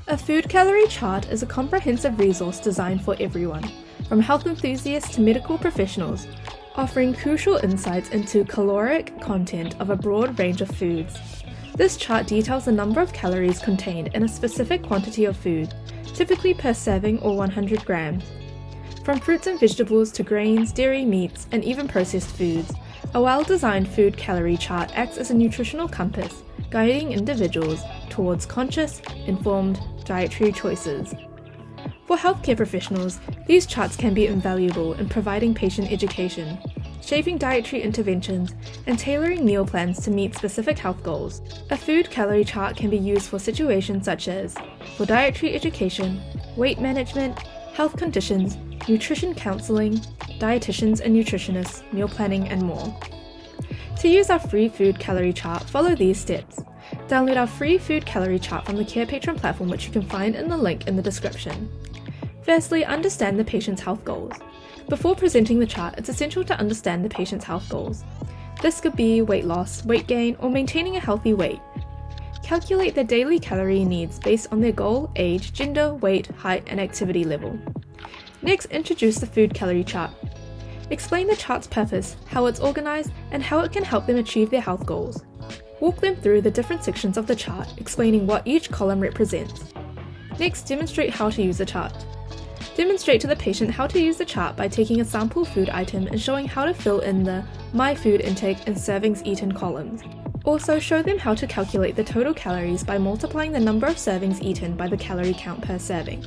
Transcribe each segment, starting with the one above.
A food calorie chart is a comprehensive resource designed for everyone, from health enthusiasts to medical professionals, offering crucial insights into caloric content of a broad range of foods. This chart details the number of calories contained in a specific quantity of food, typically per serving or 100 grams. From fruits and vegetables to grains, dairy, meats, and even processed foods, a well-designed food calorie chart acts as a nutritional compass, guiding individuals towards conscious, informed dietary choices. For healthcare professionals, these charts can be invaluable in providing patient education, shaping dietary interventions, and tailoring meal plans to meet specific health goals. A food calorie chart can be used for situations such as for dietary education, weight management, health conditions, nutrition counseling, dietitians and nutritionists, meal planning, and more. To use our free food calorie chart, follow these steps. Download our free food calorie chart from the Carepatron platform, which you can find in the link in the description. Firstly, understand the patient's health goals. Before presenting the chart, it's essential to understand the patient's health goals. This could be weight loss, weight gain, or maintaining a healthy weight. Calculate their daily calorie needs based on their goal, age, gender, weight, height, and activity level. Next, introduce the food calorie chart. Explain the chart's purpose, how it's organized, and how it can help them achieve their health goals. Walk them through the different sections of the chart, explaining what each column represents. Next, demonstrate how to use the chart. Demonstrate to the patient how to use the chart by taking a sample food item and showing how to fill in the My Food Intake and Servings Eaten columns. Also, show them how to calculate the total calories by multiplying the number of servings eaten by the calorie count per serving.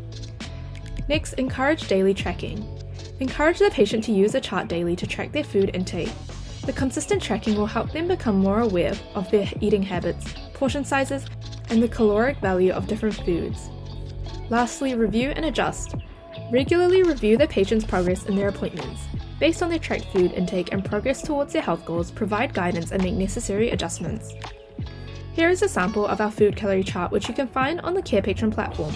Next, encourage daily tracking. Encourage the patient to use the chart daily to track their food intake. The consistent tracking will help them become more aware of their eating habits, portion sizes, and the caloric value of different foods. Lastly, review and adjust. Regularly review the patient's progress in their appointments. Based on their tracked food intake and progress towards their health goals, provide guidance and make necessary adjustments. Here is a sample of our food calorie chart, which you can find on the Carepatron platform.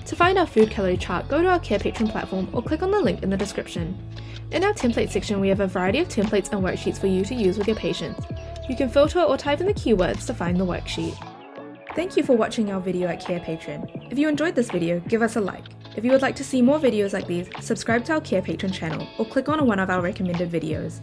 To find our food calorie chart, go to our Carepatron platform or click on the link in the description. In our template section, we have a variety of templates and worksheets for you to use with your patients. You can filter or type in the keywords to find the worksheet. Thank you for watching our video at Carepatron. If you enjoyed this video, give us a like. If you would like to see more videos like these, subscribe to our Carepatron channel or click on one of our recommended videos.